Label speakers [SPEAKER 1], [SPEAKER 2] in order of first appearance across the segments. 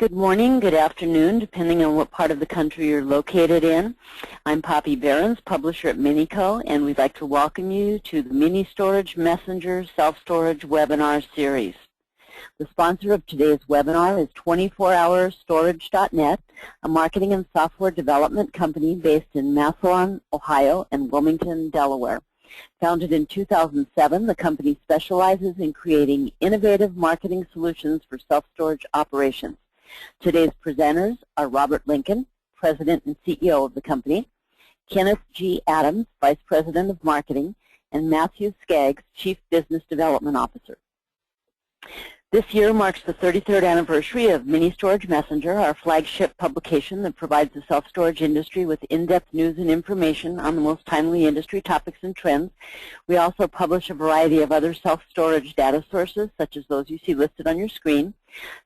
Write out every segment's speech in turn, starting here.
[SPEAKER 1] Good morning, good afternoon, depending on what part of the country you're located in. I'm Poppy Behrens, publisher at Minico, and we'd like to welcome you to the Mini Storage Messenger Self-Storage Webinar Series. The sponsor of today's webinar is 24hourstorage.net, a marketing and software development company based in Massillon, Ohio, and Wilmington, Delaware. Founded in 2007, the company specializes in creating innovative marketing solutions for self-storage operations. Today's presenters are Robert Lincoln, President and CEO of the company, Kenneth G. Adams, Vice President of Marketing, and Matthew Skaggs, Chief Business Development Officer. This year marks the 33rd anniversary of Mini Storage Messenger, our flagship publication that provides the self-storage industry with in-depth news and information on the most timely industry topics and trends. We also publish a variety of other self-storage data sources, such as those you see listed on your screen.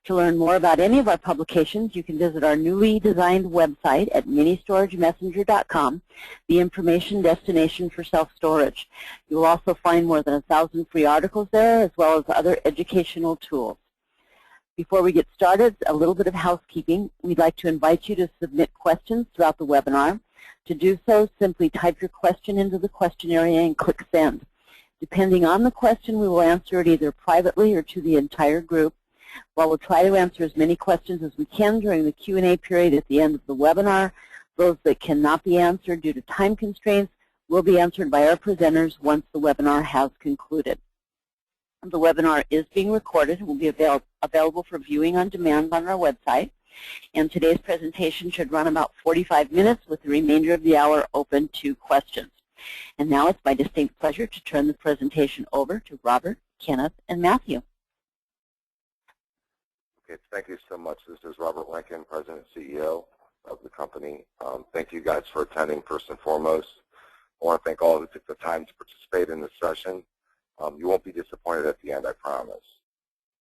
[SPEAKER 1] To learn more about any of our publications, you can visit our newly designed website at ministoragemessenger.com, the information destination for self-storage. You will also find more than 1,000 free articles there, as well as other educational tools. Before we get started, a little bit of housekeeping. We'd like to invite you to submit questions throughout the webinar. To do so, simply type your question into the question area and click Send. Depending on the question, we will answer it either privately or to the entire group. While we'll try to answer as many questions as we can during the Q&A period at the end of the webinar, those that cannot be answered due to time constraints will be answered by our presenters once the webinar has concluded. The webinar is being recorded and will be available for viewing on demand on our website. And today's presentation should run about 45 minutes with the remainder of the hour open to questions. And now it's my distinct pleasure to turn the presentation over to Robert, Kenneth, and Matthew.
[SPEAKER 2] Okay, thank you so much. This is Robert Lincoln, President and CEO of the company. Thank you guys for attending first and foremost. I want to thank all of you who took the time to participate in this session. You won't be disappointed at the end, I promise.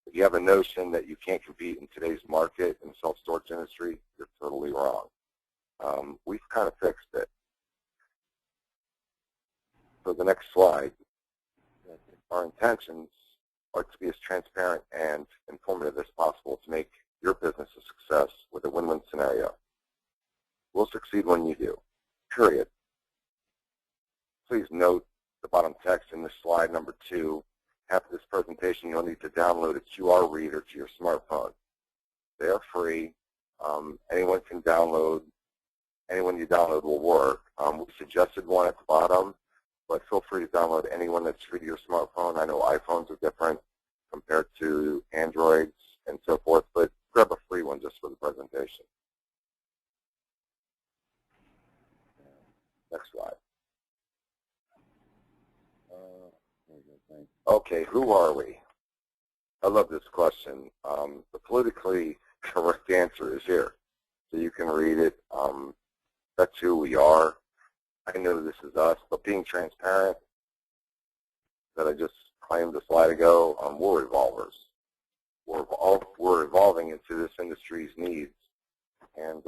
[SPEAKER 2] If you have a notion that you can't compete in today's market in the self-storage industry, you're totally wrong. We've kind of fixed it. So the next slide, our intentions are to be as transparent and informative as possible to make your business a success with a win-win scenario. We'll succeed when you do, period. Please note the bottom text in this slide, number 2. After this presentation, you'll need to download a QR reader to your smartphone. They are free. Anyone can download. Anyone you download will work. We suggested one at the bottom, but feel free to download anyone that's free to your smartphone. I know iPhones are different compared to Androids and so forth, but grab a free one just for the presentation. Next slide. Okay, who are we? I love this question. The politically correct answer is here, so you can read it. That's who we are. I know this is us, but being transparent, that I just claimed a slide ago, we're evolvers. We're evolving into this industry's needs, and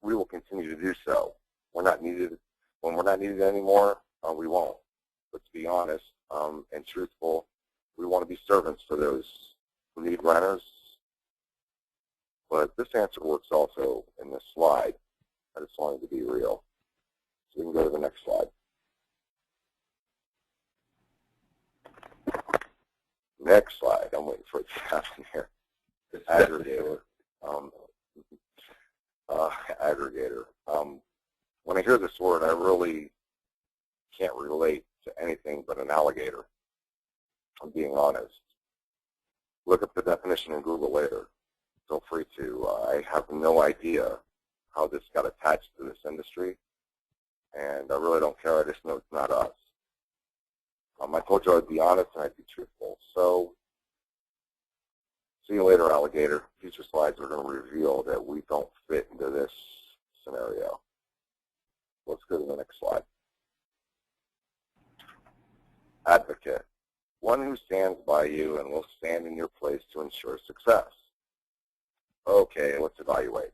[SPEAKER 2] we will continue to do so. We're not needed. When we're not needed anymore, we won't. But to be honest and truthful, we want to be servants for those who need renters. But this answer works also in this slide. I just wanted to be real. So we can go to the next slide. Next slide. I'm waiting for it to happen here. Aggregator. Aggregator. When I hear this word, I really can't relate to anything but an alligator. I'm being honest. Look up the definition in Google later. Feel free to. I have no idea how this got attached to this industry, and I really don't care. I just know it's not us. I told you I'd be honest and I'd be truthful. So, see you later, alligator. Future slides are going to reveal that we don't fit into this scenario. Let's go to the next slide. Advocate. One who stands by you and will stand in your place to ensure success. Okay, let's evaluate.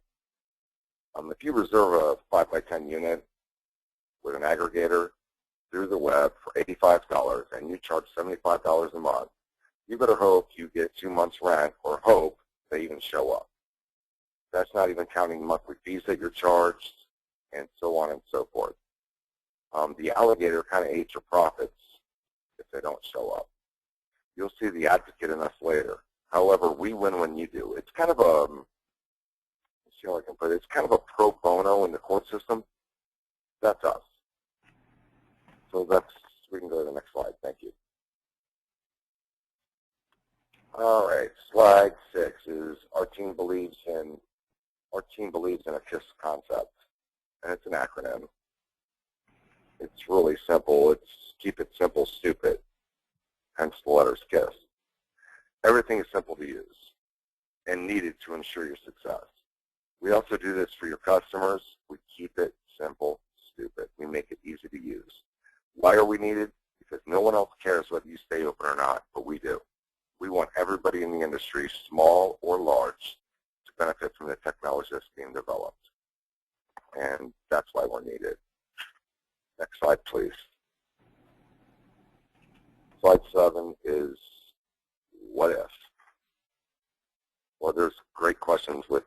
[SPEAKER 2] If you reserve a 5x10 unit with an aggregator through the web for $85 and you charge $75 a month, you better hope you get 2 months rent or hope they even show up. That's not even counting monthly fees that you're charged, and so on and so forth. The alligator kind of ate your profits if they don't show up. You'll see the advocate in us later. However, we win when you do. It's kind of a, let's see how I can put it, it's kind of a pro bono in the court system. That's us. So we can go to the next slide. Thank you. All right, slide 6 is our team believes in a KISS concept, and it's an acronym. It's really simple. It's keep it simple, stupid, hence the letters KISS. Everything is simple to use and needed to ensure your success. We also do this for your customers. We keep it simple, stupid. We make it easy to use. Why are we needed? Because no one else cares whether you stay open or not, but we do. We want everybody in the industry, small or large, to benefit from the technology that's being developed. And that's why we're needed. Next slide, please. Slide 7 is what if? Well, there's great questions with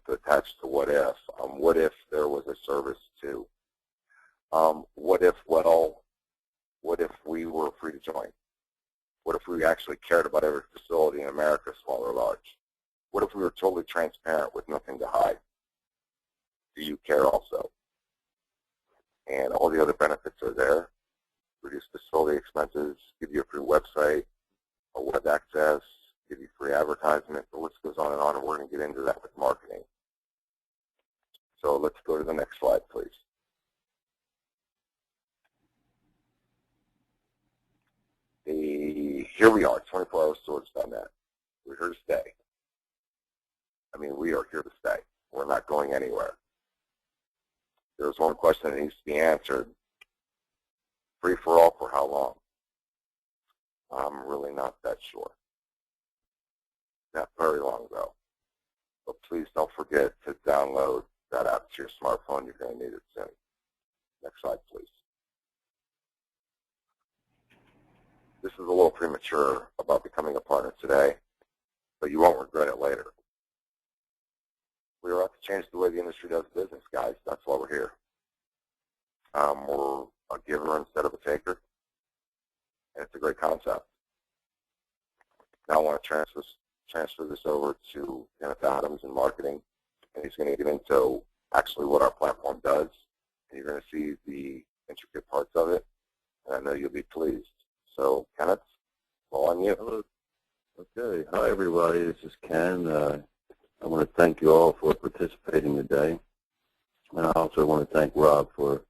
[SPEAKER 2] attached to what if. What if there was a service too? What if we were free to join? What if we actually cared about every facility in America, small or large? What if we were totally transparent with nothing to hide? Do you care also? And all the other benefits are there. Reduce facility expenses, give you a free website, a web access, give you free advertisement. The list goes on, and we're going to get into that with marketing. So let's go to the next slide, please. Here we are, 24hourstorage.net. We're here to stay. I mean, we are here to stay. We're not going anywhere. There's one question that needs to be answered. Free for all for how long? I'm really not that sure. Not very long, though. But please don't forget to download that app to your smartphone. You're going to need it soon. Next slide, please. This is a little premature about becoming a partner today, but you won't regret it later. We're about to change the way the industry does business, guys. That's why we're here. We're a giver instead of a taker, and it's a great concept. Now I want to transfer this over to Kenneth Adams in marketing, and he's going to get into actually what our platform does, and you're going to see the intricate parts of it, and I know you'll be pleased. So, Kenneth, it's all on you.
[SPEAKER 3] Hello. Okay. Hi, everybody. This is Ken. I want to thank you all for participating today. And I also want to thank Rob for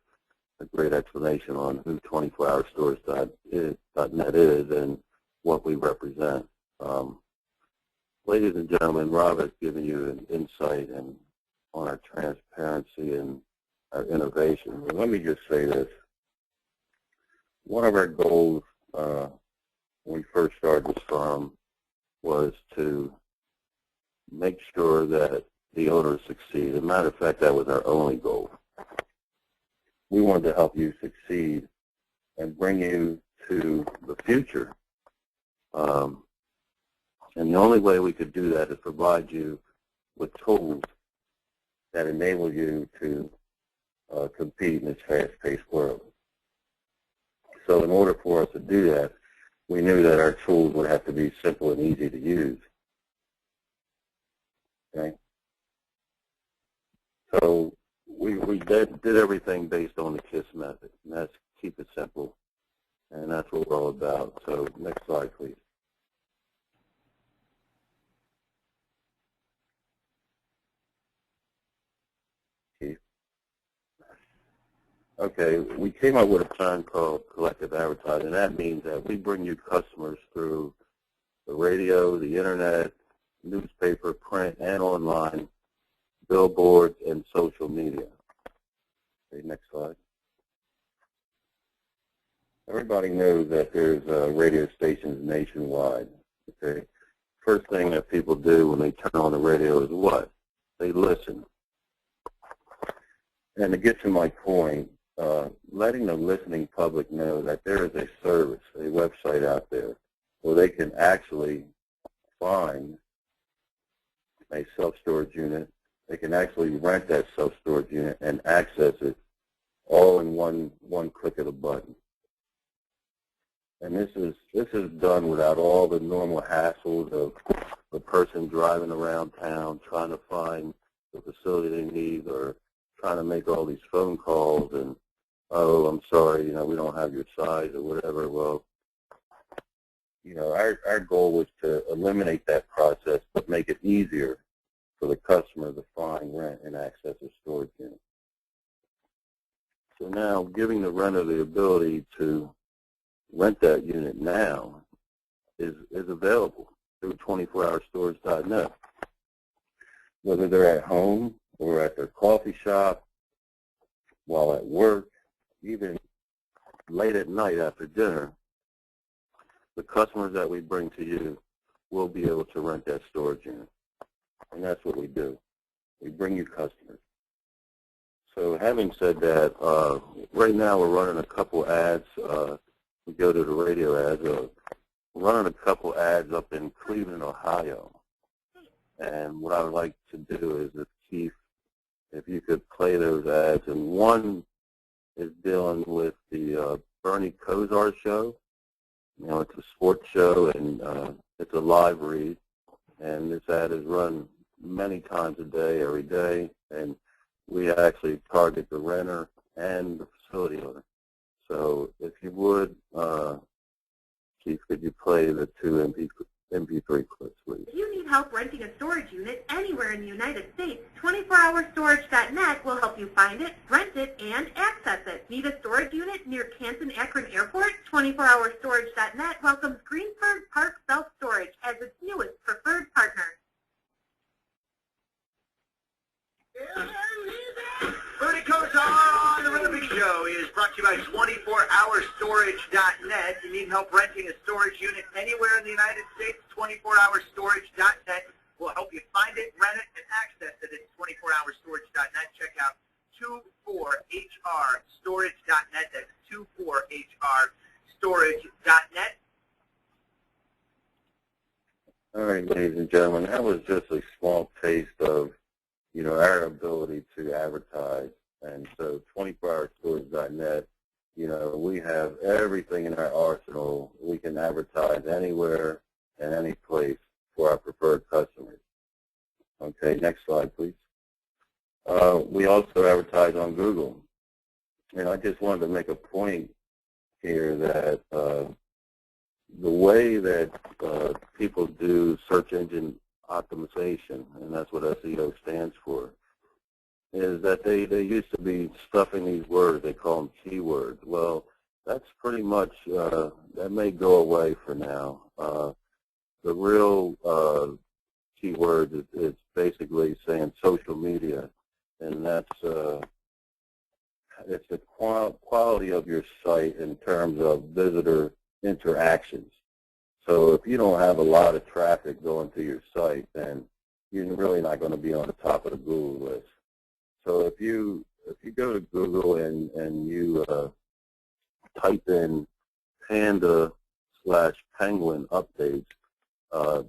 [SPEAKER 3] a great explanation on who 24hourstorage.net is and what we represent. Ladies and gentlemen, Rob has given you an insight on our transparency and our innovation. And let me just say this. One of our goals when we first started this firm was to make sure that the owners succeed. As a matter of fact, that was our only goal. We wanted to help you succeed and bring you to the future. And the only way we could do that is provide you with tools that enable you to compete in this fast-paced world. So in order for us to do that, we knew that our tools would have to be simple and easy to use. Okay? So we did everything based on the KISS method, and that's keep it simple, and that's what we're all about. So next slide, please. Okay, we came up with a term called collective advertising. That means that we bring you customers through the radio, the internet, newspaper, print, and online, billboards, and social media. Okay, next slide. Everybody knows that there's radio stations nationwide. Okay, first thing that people do when they turn on the radio is what? They listen. And to get to my point, letting the listening public know that there is a service, a website out there where they can actually find a self-storage unit they can actually rent that self-storage unit and access it all in one click of a button. And this is done without all the normal hassles of the person driving around town trying to find the facility they need, or trying to make all these phone calls and, oh, I'm sorry, we don't have your size or whatever. Well, our goal was to eliminate that process, but make it easier for the customer to find, rent, and access a storage unit. So now, giving the renter the ability to rent that unit now is available through 24hourstorage.net. Whether they're at home or at their coffee shop, while at work, even late at night after dinner, the customers that we bring to you will be able to rent that storage unit. And that's what we do. We bring you customers. So having said that, right now we're running a couple ads. We go to the radio ads. We're running a couple ads up in Cleveland, Ohio. And what I would like to do is, if Keith, if you could play those ads. And one is dealing with the Bernie Kosar show. It's a sports show, and it's a live read. And this ad is run many times a day, every day. And we actually target the renter and the facility owner. So if you would, Keith, could you play the two MP3 clips, please?
[SPEAKER 4] If you need help renting a storage unit anywhere in the United States, 24hourstorage.net will help you find it, rent it, and access it. Need a storage unit near Canton-Akron Airport? 24hourstorage.net welcomes Greensburg Park Self-Storage as its newest preferred partner.
[SPEAKER 5] Bernie Kosar on the Rhythm Show is brought to you by 24hourstorage.net. You need help renting a storage unit anywhere in the United States, 24hourstorage.net will help you find it, rent it, and access it at 24hourstorage.net. Check out 24hrstorage.net. That's 24hrstorage.net.
[SPEAKER 3] All right, ladies and gentlemen, that was just a small taste of our ability to advertise. And so 24hourstorage.net, we have everything in our arsenal. We can advertise anywhere and any place for our preferred customers. Okay, next slide, please. We also advertise on Google. And I just wanted to make a point here that the way that people do search engine optimization, and that's what SEO stands for, is that they used to be stuffing these words. They call them keywords. Well, that's pretty much, that may go away for now. The real keyword is basically saying social media, and that's it's the quality of your site in terms of visitor interactions. So if you don't have a lot of traffic going to your site, then you're really not going to be on the top of the Google list. So if you go to Google and you type in panda/penguin updates,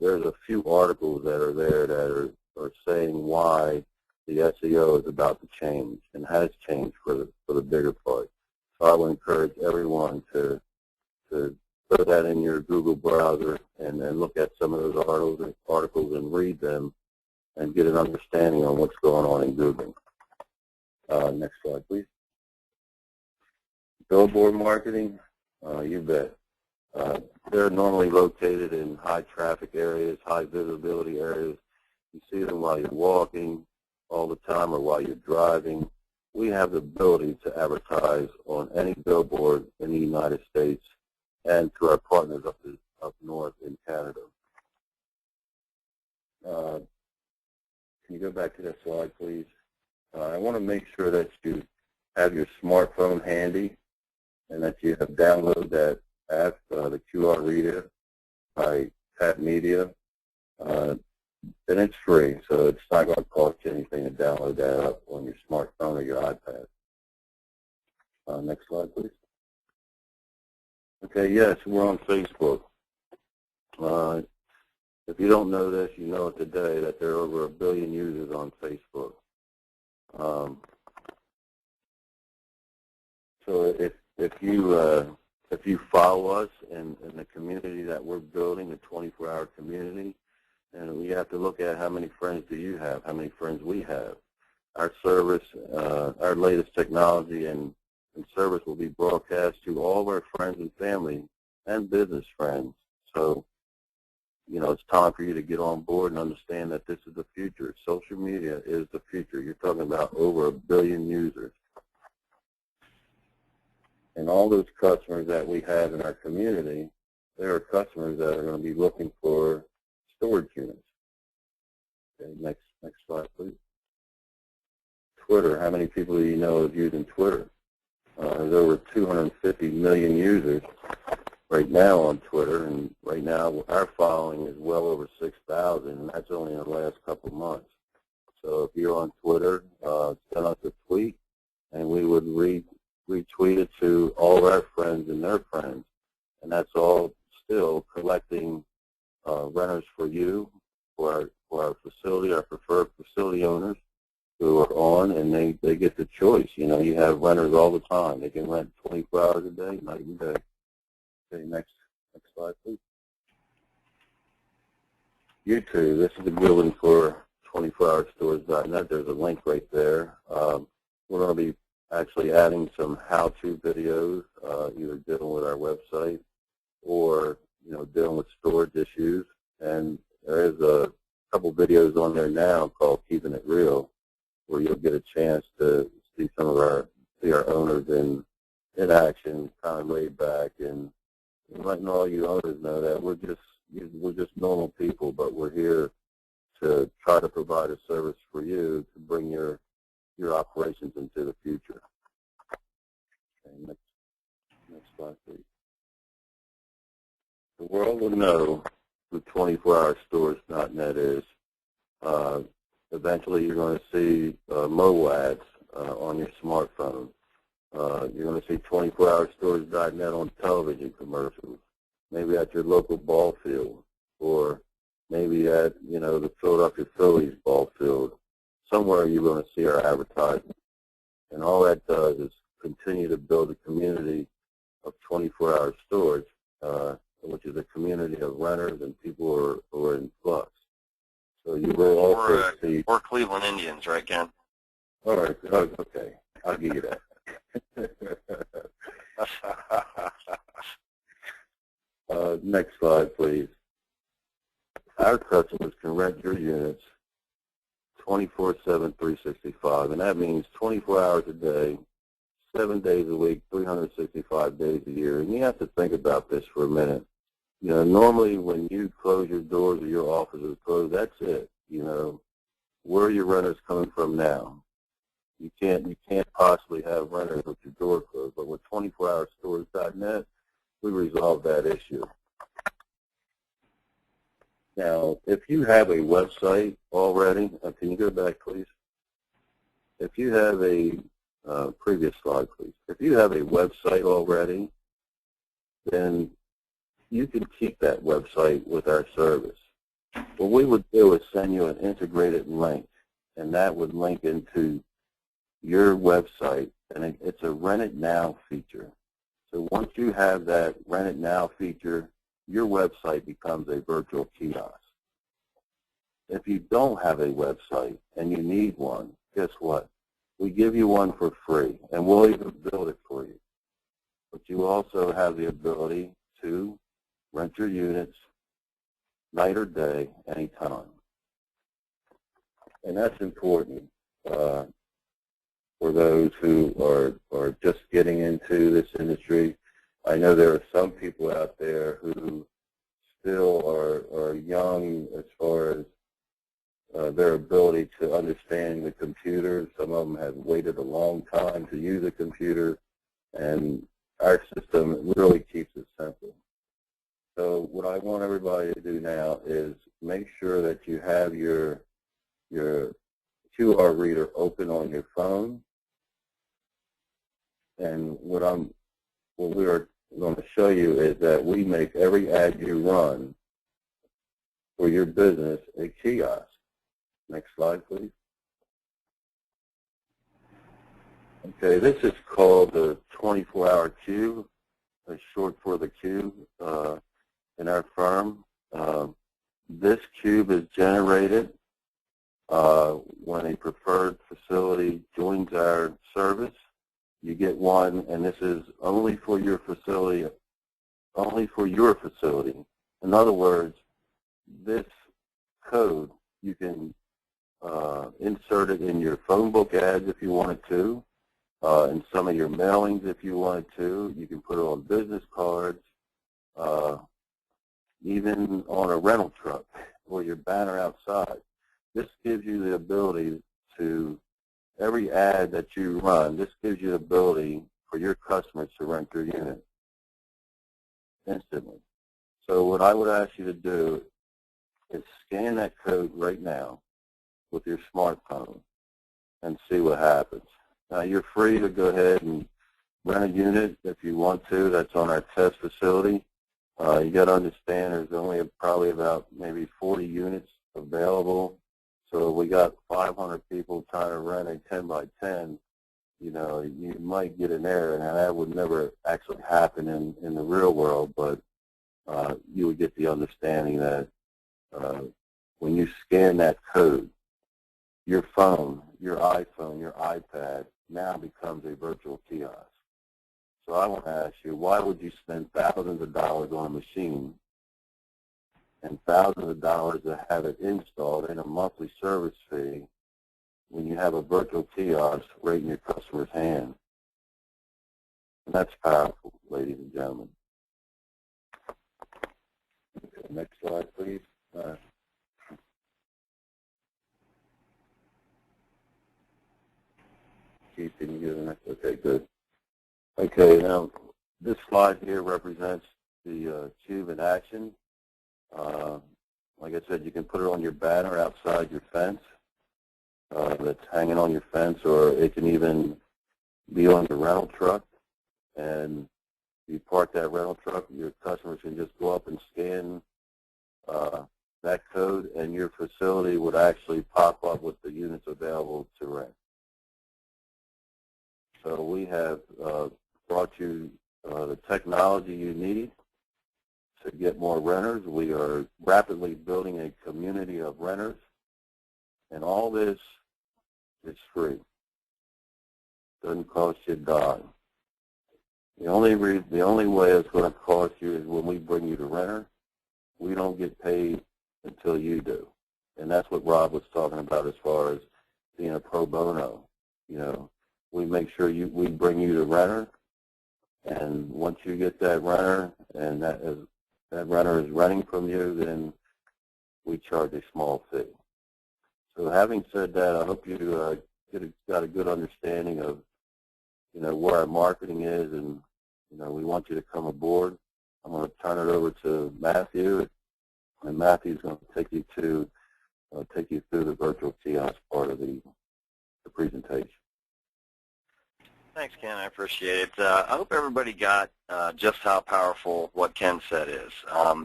[SPEAKER 3] there's a few articles that are there that are saying why the SEO is about to change and has changed for the bigger part. So I would encourage everyone to put that in your Google browser and then look at some of those articles and read them and get an understanding on what's going on in Google. Next slide, please. Billboard marketing, you bet. They're normally located in high traffic areas, high visibility areas. You see them while you're walking all the time or while you're driving. We have the ability to advertise on any billboard in the United States and to our partners up north in Canada. Can you go back to that slide, please? I want to make sure that you have your smartphone handy and that you have downloaded that app, the QR reader by Tap Media. And it's free, so it's not going to cost you anything to download that up on your smartphone or your iPad. Next slide, please. Okay, yes, we're on Facebook. If you don't know this, you know it today, that there are over 1 billion users on Facebook. So if you follow us in the community that we're building, the 24-hour community, and we have to look at how many friends do you have, how many friends we have. Our service, our latest technology and service will be broadcast to all of our friends and family and business friends. So, you know, it's time for you to get on board and understand that this is the future. Social media is the future. You're talking about over 1 billion users. And all those customers that we have in our community, there are customers that are going to be looking for storage units. Okay, next slide, please. Twitter. How many people do you know is using Twitter? There's over 250 million users right now on Twitter, and right now our following is well over 6,000, and that's only in the last couple of months. So if you're on Twitter, send us a tweet, and we would retweet it to all of our friends and their friends, and that's all still collecting renters for you, for our facility, our preferred facility owners who are on, and they get the choice. You know, you have renters all the time. They can rent 24 hours a day, night and day. Okay, next slide, please. YouTube, this is a good one for 24hourstores.net. There's a link right there. We're going to be actually adding some how-to videos, either dealing with our website or, you know, dealing with storage issues. And there is a couple videos on there now called Keeping It Real, where you'll get a chance to see our owners in action, kind of laid back, and letting all you owners know that we're just normal people, but we're here to try to provide a service for you to bring your operations into the future. Okay, next slide, please. The world will know who 24hourstores.net is. Eventually, you're going to see mobile ads on your smartphone. You're going to see 24hourstores.net on television commercials, maybe at your local ball field, or maybe at, you know, the Philadelphia Phillies ball field. Somewhere you're going to see our advertising. And all that does is continue to build a community of 24-hour storage, which is a community of renters and people who are in flux. So you will also see...
[SPEAKER 2] Or Cleveland Indians, right, Ken?
[SPEAKER 3] All right, okay. I'll give you that. Next slide, please. Our customers can rent your units 24/7, 365, and that means 24 hours a day, 7 days a week, 365 days a year. And you have to think about this for a minute. You know, normally when you close your doors or your office is closed, that's it. You know, where are your renters coming from now? You can't possibly have renters with your door closed. But with 24hourstores.net, we resolve that issue. Now, if you have a website already, can you go back, please? If you have a previous slide, please. If you have a website already, then you can keep that website with our service. What we would do is send you an integrated link, and that would link into your website, and it's a Rent It Now feature. So once you have that Rent It Now feature, your website becomes a virtual kiosk. If you don't have a website and you need one, guess what? We give you one for free, and we'll even build it for you. But you also have the ability to rent your units night or day, anytime. And that's important for those who are just getting into this industry. I know there are some people out there who still are young as far as their ability to understand the computer. Some of them have waited a long time to use a computer, and our system really keeps it simple. So what I want everybody to do now is make sure that you have your QR reader open on your phone. And what we are going to show you is that we make every ad you run for your business a kiosk. Next slide, please. Okay, this is called the 24-hour queue, short for the cube in our firm. This cube is generated when a preferred facility joins our service. You get one, and this is only for your facility, only for your facility. In other words, this code, you can insert it in your phone book ads if you wanted to, in some of your mailings if you wanted to. You can put it on business cards, even on a rental truck or your banner outside. This gives you the ability to, every ad that you run, this gives you the ability for your customers to rent your unit instantly. So what I would ask you to do is scan that code right now with your smartphone and see what happens. Now, you're free to go ahead and rent a unit if you want to. That's on our test facility. You got to understand there's only probably about maybe 40 units available. So we got 500 people trying to rent a 10 by 10. You know, you might get an error, and that would never actually happen in the real world, but you would get the understanding that when you scan that code, your phone, your iPhone, your iPad now becomes a virtual kiosk. So I want to ask you, why would you spend thousands of dollars on a machine and thousands of dollars to have it installed and a monthly service fee when you have a virtual kiosk right in your customer's hand? And that's powerful, ladies and gentlemen. Okay, next slide, please. Keith, can you get the next? Okay, good. Okay, now this slide here represents the cube in action. Like I said, you can put it on your banner outside your fence that's hanging on your fence, or it can even be on your rental truck. And you park that rental truck, your customers can just go up and scan that code, and your facility would actually pop up with the units available to rent. So we have brought you the technology you need to get more renters. We are rapidly building a community of renters, and all this is free. Doesn't cost you a dime. The only way it's going to cost you is when we bring you the renter. We don't get paid until you do, and that's what Rob was talking about as far as being a pro bono. You know, we make sure we bring you the renter, and once you get that renter and that renter is renting from you, then we charge a small fee. So having said that, I hope you got a good understanding of, you know, where our marketing is, and, you know, we want you to come aboard. I'm going to turn it over to Matthew, and Matthew's going to take you through the virtual kiosk part of the presentation.
[SPEAKER 6] Thanks, Ken. I appreciate it. I hope everybody got just how powerful what Ken said is.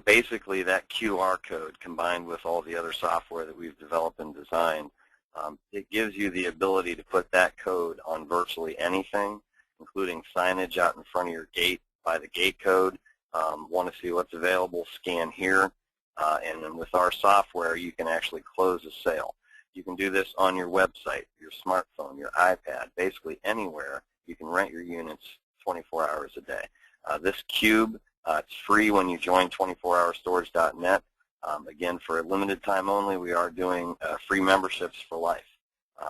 [SPEAKER 6] Basically, that QR code combined with all the other software that we've developed and designed, it gives you the ability to put that code on virtually anything, including signage out in front of your gate by the gate code. Want to see what's available, scan here. And then with our software, you can actually close a sale. You can do this on your website, your smartphone, your iPad, basically anywhere. You can rent your units 24 hours a day. This cube, it's free when you join 24hourstorage.net. Again, for a limited time only, we are doing free memberships for life.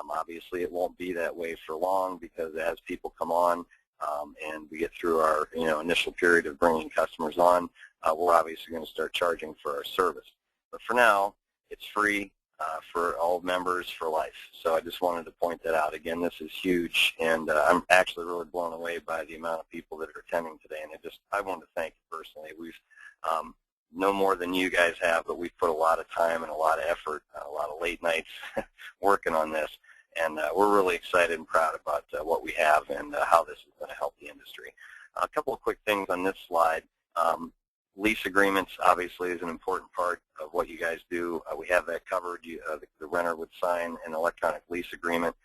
[SPEAKER 6] Obviously, it won't be that way for long, because as people come on and we get through our initial period of bringing customers on, we're obviously going to start charging for our service. But for now, it's free for all members for life. So I just wanted to point that out. Again, this is huge, and I'm actually really blown away by the amount of people that are attending today. And I want to thank you personally. We've no more than you guys have, but we've put a lot of time and a lot of effort, a lot of late nights working on this. And we're really excited and proud about what we have and how this is going to help the industry. A couple of quick things on this slide. Lease agreements, obviously, is an important part of what you guys do. We have that covered. The renter would sign an electronic lease agreement.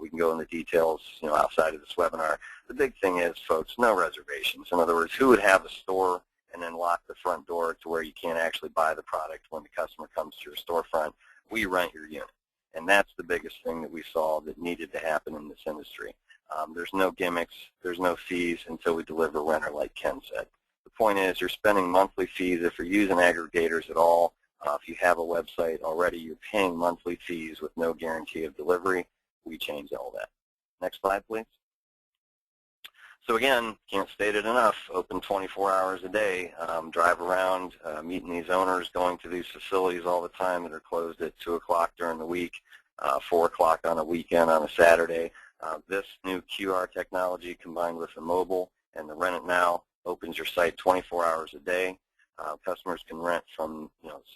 [SPEAKER 6] We can go into details, outside of this webinar. The big thing is, folks, no reservations. In other words, who would have a store and then lock the front door to where you can't actually buy the product when the customer comes to your storefront? We rent your unit. And that's the biggest thing that we saw that needed to happen in this industry. There's no gimmicks. There's no fees until we deliver renter, like Ken said. The point is, you're spending monthly fees if you're using aggregators at all. If you have a website already, you're paying monthly fees with no guarantee of delivery. We changed all that. Next slide, please. So again, can't state it enough, open 24 hours a day, drive around, meeting these owners, going to these facilities all the time that are closed at 2 o'clock during the week, 4 o'clock on a weekend, on a Saturday. This new QR technology combined with the mobile and the Rent It Now opens your site 24 hours a day. Customers can rent from,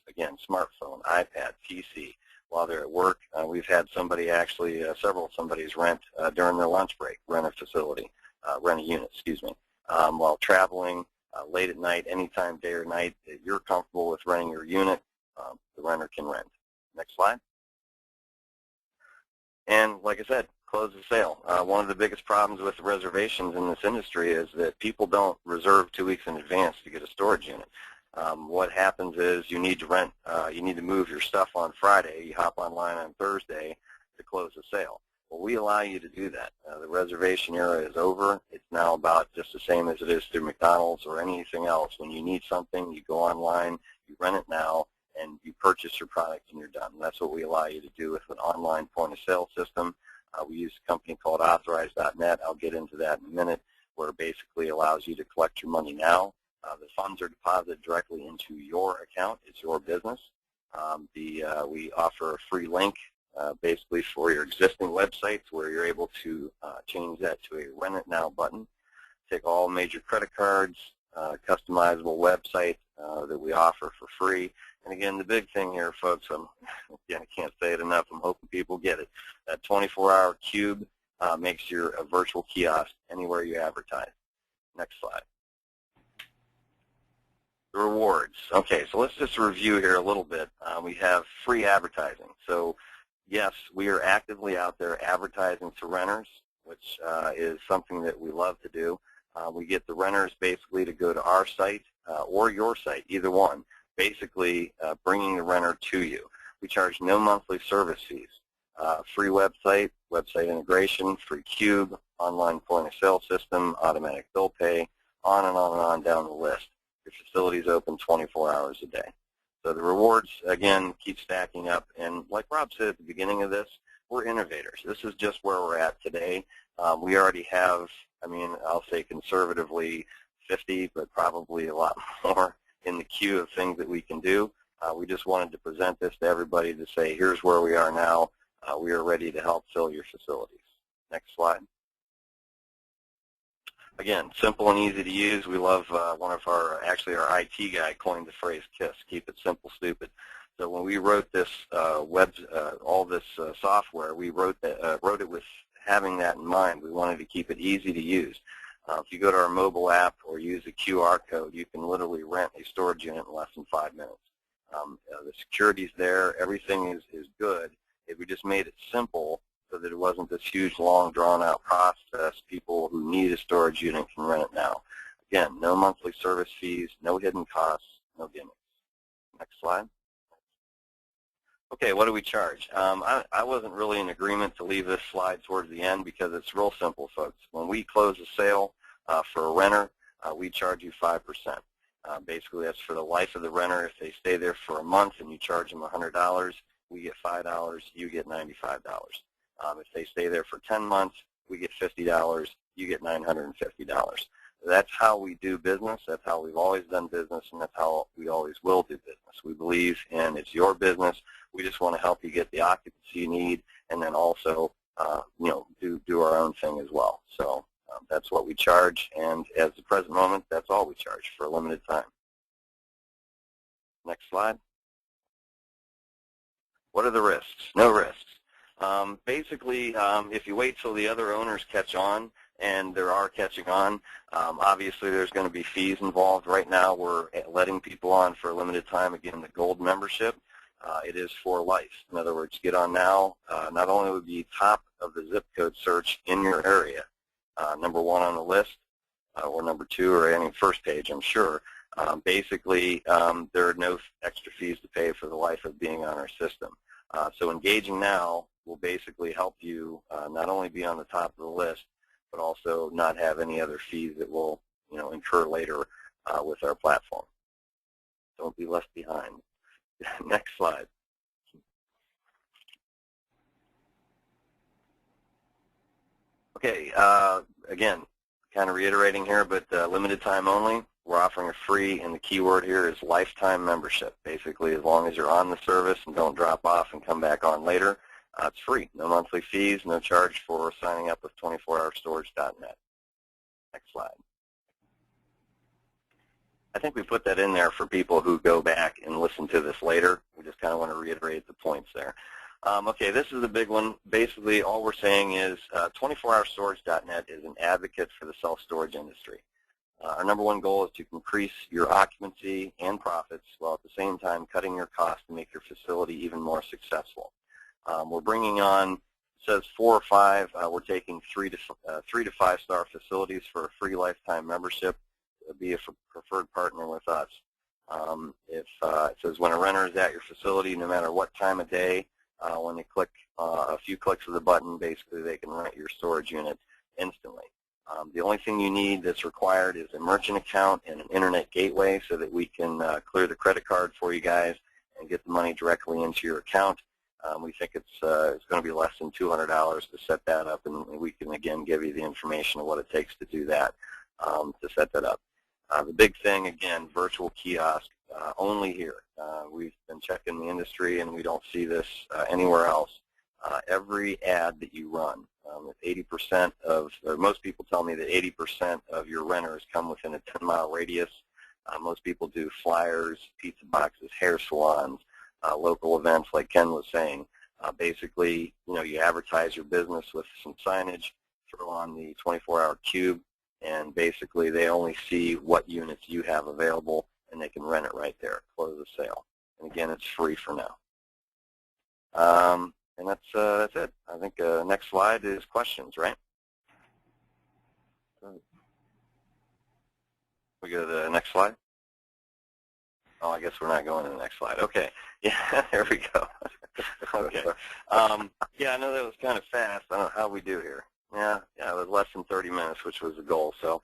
[SPEAKER 6] again, smartphone, iPad, PC, while they're at work. We've had somebody actually, several somebody's rent during their lunch break, rent a facility, rent a unit, while traveling late at night, anytime, day or night, that you're comfortable with renting your unit, the renter can rent. Next slide. And like I said, close the sale. One of the biggest problems with reservations in this industry is that people don't reserve 2 weeks in advance to get a storage unit. What happens is you need to rent, you need to move your stuff on Friday. You hop online on Thursday to close the sale. Well, we allow you to do that. The reservation era is over. It's now about just the same as it is through McDonald's or anything else. When you need something, you go online, you Rent It Now, and you purchase your product and you're done. And that's what we allow you to do with an online point-of-sale system. We use a company called Authorize.net. I'll get into that in a minute, where it basically allows you to collect your money now. The funds are deposited directly into your account. It's your business. We offer a free link basically for your existing websites where you're able to change that to a Rent It Now button. Take all major credit cards, customizable website that we offer for free. And again, the big thing here, folks, again, I can't say it enough. I'm hoping people get it. That 24-hour cube makes you a virtual kiosk anywhere you advertise. Next slide. The rewards. Okay, so let's just review here a little bit. We have free advertising. So yes, we are actively out there advertising to renters, which is something that we love to do. We get the renters basically to go to our site or your site, either one, basically bringing the renter to you. We charge no monthly service fees. Free website, website integration, free cube, online point-of-sale system, automatic bill pay, on and on and on down the list. Your facility is open 24 hours a day. So the rewards, again, keep stacking up. And like Rob said at the beginning of this, we're innovators. This is just where we're at today. We already have, I'll say conservatively 50, but probably a lot more in the queue of things that we can do. We just wanted to present this to everybody to say, here's where we are now. We are ready to help fill your facilities. Next slide. Again, simple and easy to use. We love our IT guy coined the phrase KISS, keep it simple, stupid. So when we wrote this software, we wrote it with having that in mind. We wanted to keep it easy to use. If you go to our mobile app or use a QR code, you can literally rent a storage unit in less than 5 minutes. The security's there. Everything is good. If we just made it simple so that it wasn't this huge, long, drawn-out process, people who need a storage unit can rent it now. Again, no monthly service fees, no hidden costs, no gimmicks. Next slide. Okay, what do we charge? I wasn't really in agreement to leave this slide towards the end because it's real simple, folks. When we close a sale for a renter, we charge you 5%. Basically, that's for the life of the renter. If they stay there for a month and you charge them $100, we get $5, you get $95. If they stay there for 10 months, we get $50, you get $950. That's how we do business. That's how we've always done business, and that's how we always will do business. We believe in it's your business. We just want to help you get the occupancy you need, and then also, do our own thing as well. So that's what we charge, and at the present moment, that's all we charge for a limited time. Next slide. What are the risks? No risks. Basically, if you wait till the other owners catch on, and there are catching on. Obviously, there's going to be fees involved. Right now, we're letting people on for a limited time. Again, the gold membership, it is for life. In other words, get on now. Not only would be top of the zip code search in your area, number one on the list, or number two, or any first page, I'm sure. Basically, there are no extra fees to pay for the life of being on our system. So engaging now will basically help you not only be on the top of the list, but also not have any other fees that will, incur later with our platform. Don't be left behind. Next slide. Okay, again, kind of reiterating here, but limited time only. We're offering a free, and the key word here is lifetime membership. Basically, as long as you're on the service and don't drop off and come back on later, it's free. No monthly fees, no charge for signing up with 24hourstorage.net. Next slide. I think we put that in there for people who go back and listen to this later. We just kind of want to reiterate the points there. Okay, this is a big one. Basically, all we're saying is 24hourstorage.net is an advocate for the self-storage industry. Our number one goal is to increase your occupancy and profits while at the same time cutting your costs to make your facility even more successful. We're bringing on, it says 4 or 5. We're taking 3 to 5-star facilities for a free lifetime membership. Be a preferred partner with us. It says when a renter is at your facility, no matter what time of day, when they click a few clicks of the button, basically they can rent your storage unit instantly. The only thing you need that's required is a merchant account and an internet gateway so that we can clear the credit card for you guys and get the money directly into your account. We think it's going to be less than $200 to set that up, and we can, again, give you the information of what it takes to do that, to set that up. The big thing, again, virtual kiosk, only here. We've been checking the industry, and we don't see this anywhere else. Every ad that you run, if 80% of, or most people tell me that 80% of your renters come within a 10-mile radius. Most people do flyers, pizza boxes, hair salons, local events like Ken was saying. Basically, you advertise your business with some signage, throw on the 24-hour cube, and basically they only see what units you have available, and they can rent it right there, close the sale. And again, it's free for now. And that's it. I think next slide is questions, right? We go to the next slide? Oh, I guess we're not going to the next slide. Okay. Yeah, there we go. Okay. Yeah, I know that was kind of fast. I don't know how we do here. Yeah, it was less than 30 minutes, which was the goal. So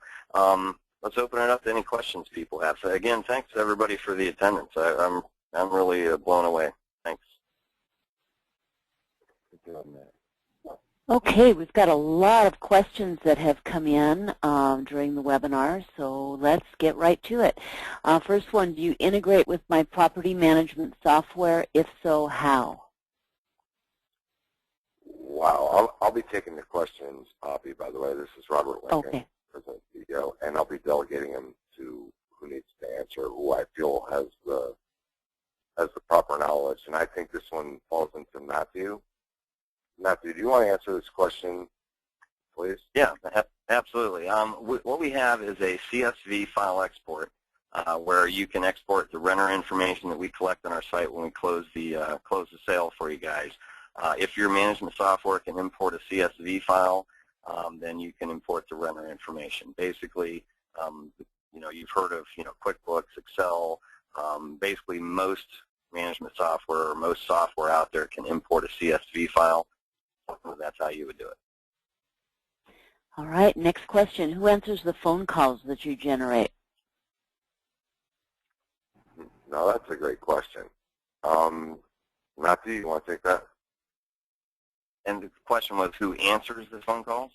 [SPEAKER 6] let's open it up to any questions people have. So again, thanks everybody for the attendance. I'm really blown away. Thanks.
[SPEAKER 1] Okay, we've got a lot of questions that have come in during the webinar, so let's get right to it. First one, do you integrate with my property management software? If so, how?
[SPEAKER 2] Wow, I'll be taking the questions, Poppy, by the way. This is Robert Lincoln,
[SPEAKER 1] Okay.
[SPEAKER 2] President and CEO, and I'll be delegating them to who needs to answer, who I feel has the proper knowledge. And I think this one falls into Matthew. Matthew, do you want to answer this question, please?
[SPEAKER 6] Yeah, absolutely. What we have is a CSV file export where you can export the renter information that we collect on our site when we close the sale for you guys. If your management software can import a CSV file, then you can import the renter information. Basically, you've heard of QuickBooks, Excel. Basically, most management software or most software out there can import a CSV file. So that's how you would do it.
[SPEAKER 1] All right, next question. Who answers the phone calls that you generate?
[SPEAKER 2] No, that's a great question. Matthew, you want to take that?
[SPEAKER 6] And the question was, who answers the phone calls?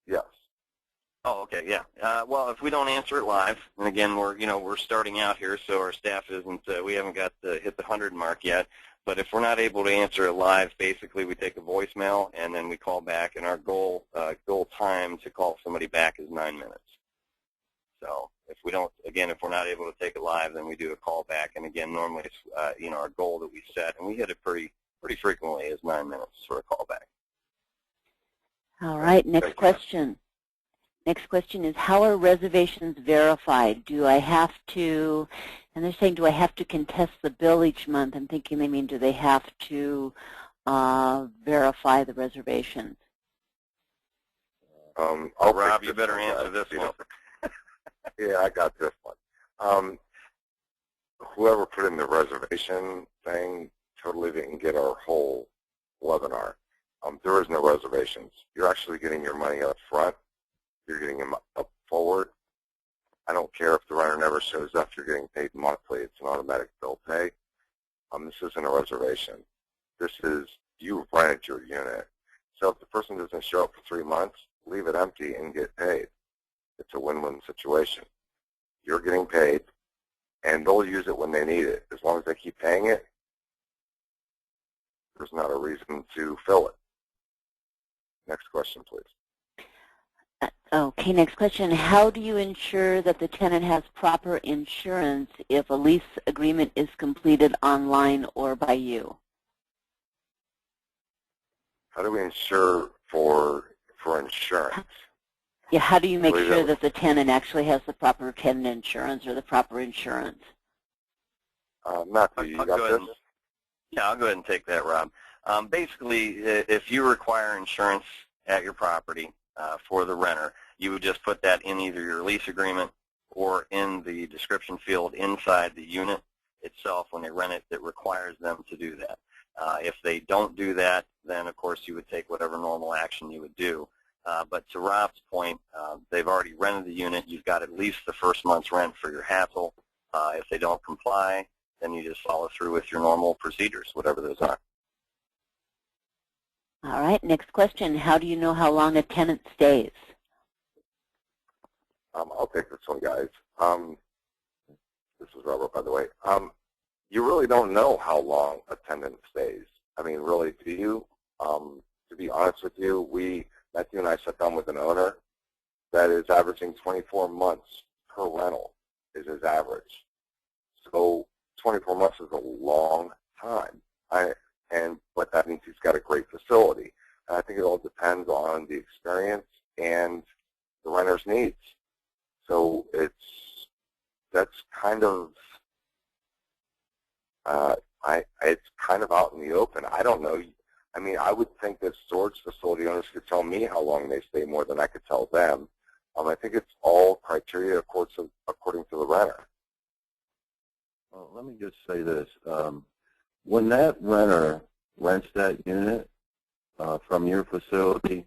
[SPEAKER 2] Yes.
[SPEAKER 6] Oh, okay, yeah. Well, if we don't answer it live, and again, we're starting out here, so our staff isn't. We haven't got hit the 100 mark yet. But if we're not able to answer it live, basically we take a voicemail and then we call back. And our goal time to call somebody back is 9 minutes. So if we don't, again, if we're not able to take it live, then we do a call back. And again, normally it's our goal that we set, and we hit it pretty frequently, is 9 minutes for a call back.
[SPEAKER 1] All right, next question. Next question is, how are reservations verified? Do I have to, and they're saying, do I have to contest the bill each month? I'm thinking they mean, do they have to verify the reservations?
[SPEAKER 6] Rob, you better answer this one.
[SPEAKER 2] Yeah, I got this one. Whoever put in the reservation thing totally didn't get our whole webinar. There is no reservations. You're actually getting your money up front. You're getting them up forward. I don't care if the renter never shows up. You're getting paid monthly. It's an automatic bill pay. This isn't a reservation. This is, you rented your unit. So if the person doesn't show up for 3 months, leave it empty and get paid. It's a win-win situation. You're getting paid, and they'll use it when they need it. As long as they keep paying it, there's not a reason to fill it. Next question, please.
[SPEAKER 1] Okay, next question. How do you ensure that the tenant has proper insurance if a lease agreement is completed online or by you?
[SPEAKER 2] How do we insure for insurance?
[SPEAKER 1] Yeah, how do you make sure that the tenant actually has the proper tenant insurance or the proper insurance?
[SPEAKER 2] Matthew, you got this?
[SPEAKER 6] Yeah, I'll go ahead and take that, Rob. Basically, if you require insurance at your property for the renter, you would just put that in either your lease agreement or in the description field inside the unit itself when they rent it that requires them to do that. If they don't do that, then of course you would take whatever normal action you would do. But to Rob's point, they've already rented the unit. You've got at least the first month's rent for your hassle. If they don't comply, then you just follow through with your normal procedures, whatever those are.
[SPEAKER 1] All right, next question. How do you know how long a tenant stays?
[SPEAKER 2] I'll take this one, guys. This is Robert, by the way. You really don't know how long a tenant stays. I mean, really, do you? To be honest with you, Matthew and I sat down with an owner that is averaging 24 months per rental is his average. So 24 months is a long time. But that means he's got a great facility. And I think it all depends on the experience and the renter's needs. So that's kind of it's kind of out in the open. I don't know. I mean, I would think that storage facility owners could tell me how long they stay more than I could tell them. I think it's all criteria according to the renter.
[SPEAKER 3] Well, let me just say this. When that renter rents that unit from your facility,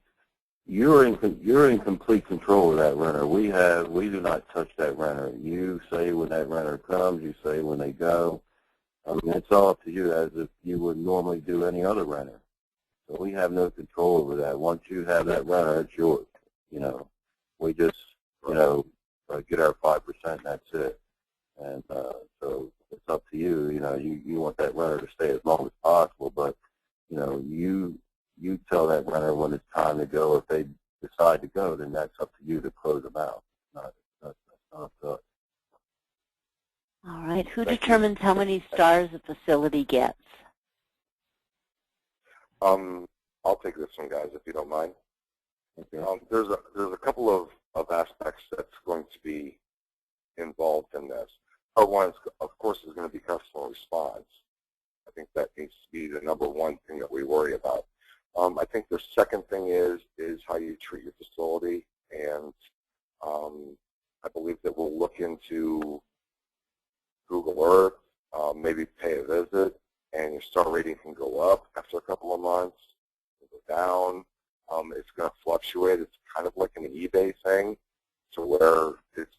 [SPEAKER 3] you're in complete control of that renter. We do not touch that renter. You say when that renter comes, you say when they go. I mean, it's all up to you as if you would normally do any other renter. So we have no control over that. Once you have that renter, it's yours. We just, get our 5% and that's it. And so it's up to you. You want that renter to stay as long as possible, but, you tell that renter when it's time to go. If they decide to go, then that's up to you to close them out. That's not up to us.
[SPEAKER 1] All right. Who determines how many stars a facility gets?
[SPEAKER 2] I'll take this one, guys, if you don't mind. Okay. There's a couple of aspects that's going to be involved in this. Part one, of course, is going to be customer response. I think that needs to be the number one thing that we worry about. I think the second thing is how you treat your facility, and I believe that we'll look into Google Earth, maybe pay a visit, and your star rating can go up after a couple of months, go down. It's going to fluctuate. It's kind of like an eBay thing, to where it's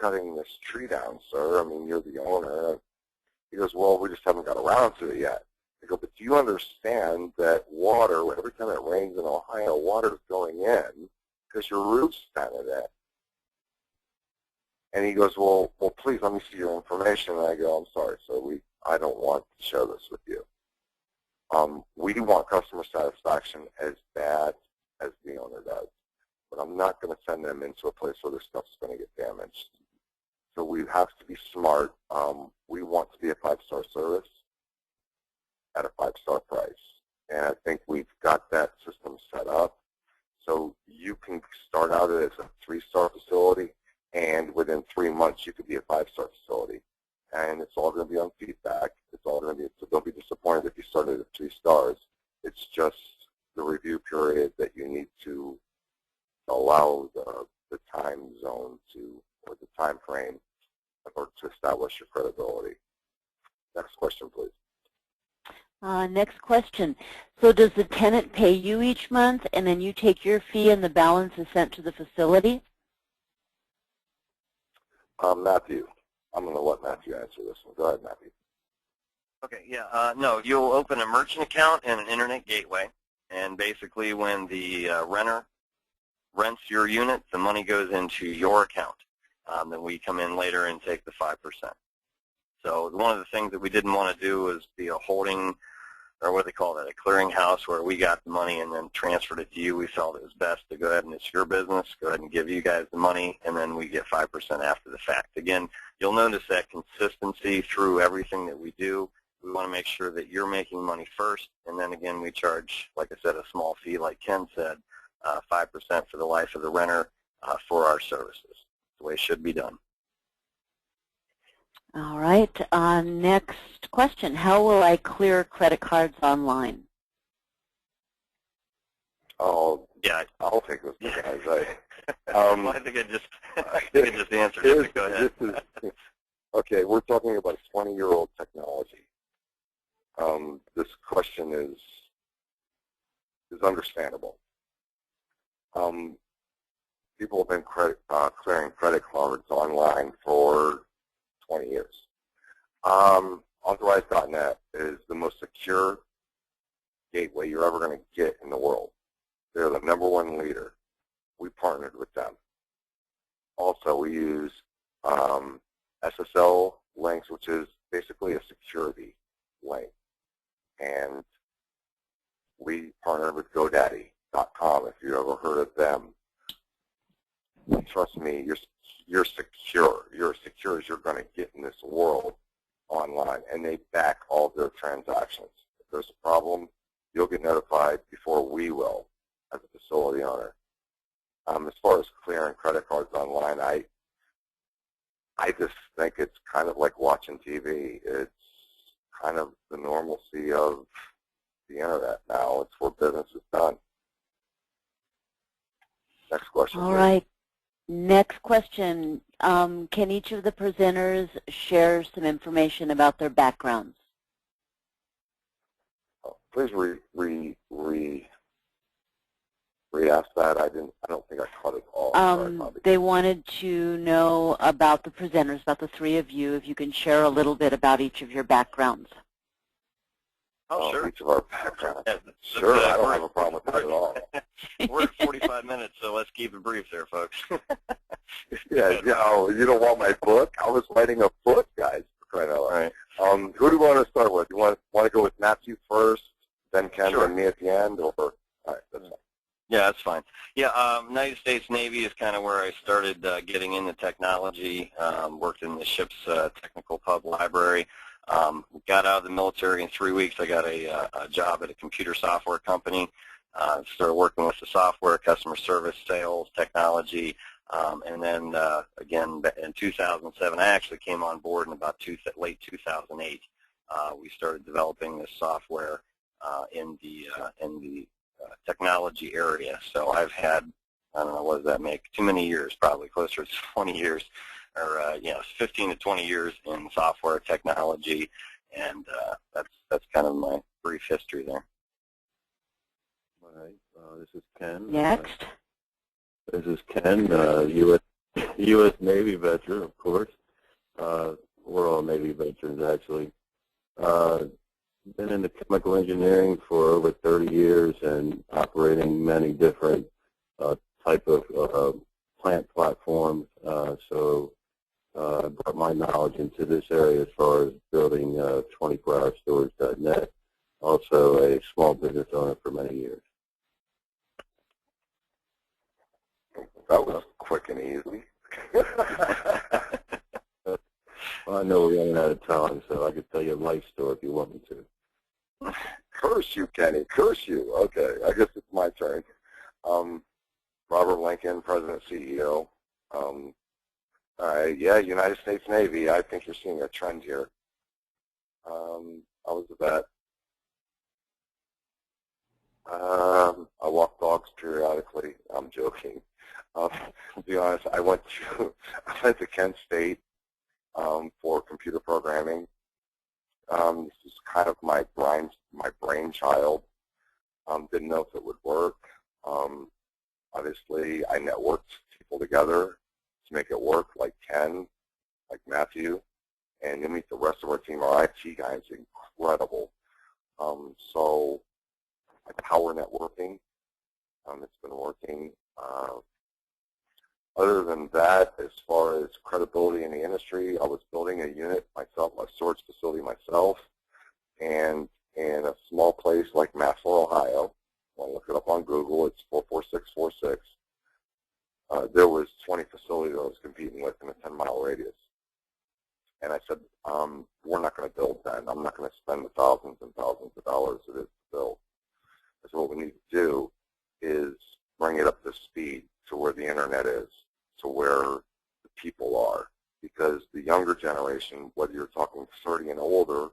[SPEAKER 2] cutting this tree down, sir. I mean, you're the owner. He goes, well, we just haven't got around to it yet. I go, but do you understand that water, every time it rains in Ohio, water's going in because your root's planted it. And he goes, well, please let me see your information. And I go, I'm sorry, sir, I don't want to share this with you. We want customer satisfaction as bad as the owner does, but I'm not going to send them into a place where their stuff's going to get damaged. So we have to be smart. We want to be a 5-star service at a 5-star price. And I think we've got that system set up. So you can start out as a 3-star facility, and within 3 months you could be a 5-star facility. And it's all going to be on feedback. It's all going to be, so don't be disappointed if you started at 3 stars. It's just the review period that you need to allow the time zone to, or the time frame in order to establish your credibility. Next question, please.
[SPEAKER 1] Next question. So does the tenant pay you each month, and then you take your fee and the balance is sent to the facility?
[SPEAKER 2] Matthew. I'm going to let Matthew answer this one. Go ahead, Matthew.
[SPEAKER 6] Okay, yeah. No, you'll open a merchant account and an internet gateway, and basically when the renter rents your unit, the money goes into your account. Then we come in later and take the 5%. So one of the things that we didn't want to do was be a holding, or what do they call that, a clearinghouse where we got the money and then transferred it to you. We felt it was best to go ahead and it's your business, go ahead and give you guys the money, and then we get 5% after the fact. Again, you'll notice that consistency through everything that we do. We want to make sure that you're making money first, and then again we charge, like I said, a small fee, like Ken said, 5% for the life of the renter for our services. That's the way it should be done.
[SPEAKER 1] All right. Next question. How will I clear credit cards online?
[SPEAKER 2] Oh,
[SPEAKER 6] yeah,
[SPEAKER 2] I'll take this, guys.
[SPEAKER 6] Well, I think I just answered it. Go ahead.
[SPEAKER 2] Okay, we're talking about 20-year-old technology. This question is understandable. People have been clearing credit cards online for 20 years. Authorize.net is the most secure gateway you're ever going to get in the world. They're the #1 leader. We partnered with them. Also, we use SSL links, which is basically a security link. And we partnered with GoDaddy.com, if you've ever heard of them. Trust me, you're secure. You're as secure as you're going to get in this world online, and they back all of their transactions. If there's a problem, you'll get notified before we will as a facility owner. As far as clearing credit cards online, I just think it's kind of like watching TV. It's kind of the normalcy of the internet now. It's where business is done. Next question.
[SPEAKER 1] All right. Next question. Can each of the presenters share some information about their backgrounds?
[SPEAKER 2] Please re-ask that. I don't think I caught it all.
[SPEAKER 1] They wanted to know about the presenters, about the three of you, if you can share a little bit about each of your backgrounds.
[SPEAKER 6] Oh, sure.
[SPEAKER 2] Each of our backgrounds.
[SPEAKER 6] Yeah,
[SPEAKER 2] sure, I don't have a problem with that at all.
[SPEAKER 6] We're at 45 minutes, so let's keep it brief there, folks.
[SPEAKER 2] Yeah, you don't want my book? I was writing a book, guys, for crying out loud.
[SPEAKER 6] Right.
[SPEAKER 2] Who do you want to start with? You want to go with Matthew first, then Ken,
[SPEAKER 6] Sure.
[SPEAKER 2] and me at the end? Or all right, that's fine.
[SPEAKER 6] Yeah, that's fine. Yeah, United States Navy is kind of where I started getting into technology. Worked in the ship's technical pub library. Got out of the military in 3 weeks. I got a job at a computer software company. Started working with the software, customer service, sales, technology, and then again in 2007, I actually came on board in about late 2008. We started developing this software in the technology area. So I've had, I don't know, what does that make? Too many years, probably closer to 20 years. Or 15 to 20 years in software technology, and that's kind of my brief history there.
[SPEAKER 3] All right, this is Ken.
[SPEAKER 1] Next.
[SPEAKER 3] This is Ken, U.S. Navy veteran, of course. We're all Navy veterans, actually. Been in the chemical engineering for over 30 years and operating many different type of plant platforms. So brought my knowledge into this area as far as building 24hourstorage.net. Also a small business owner for many years.
[SPEAKER 2] That was quick and easy.
[SPEAKER 3] Well, I know we're running out of time, so I could tell you a life story if you want me to.
[SPEAKER 2] Curse you, Kenny. Curse you. Okay, I guess it's my turn. Robert Lincoln, President, CEO. Yeah, United States Navy. I think you're seeing a trend here. I was a vet. I walk dogs periodically. I'm joking. To be honest, I went to Kent State for computer programming. This is kind of my brainchild. Didn't know if it would work. Obviously, I networked people together to make it work, like Ken, like Matthew, and you meet the rest of our team. Our IT guy is incredible. So, power networking, it's been working. Other than that, as far as credibility in the industry, I was building a unit myself, a storage facility myself, and in a small place like Massillon, Ohio. When I look it up on Google, it's 44646. There was 20 facilities I was competing with in a 10-mile radius. And I said, we're not going to build that. I'm not going to spend the thousands and thousands of dollars it is to build. So what we need to do is bring it up to speed to where the internet is, to where the people are. Because the younger generation, whether you're talking 30 and older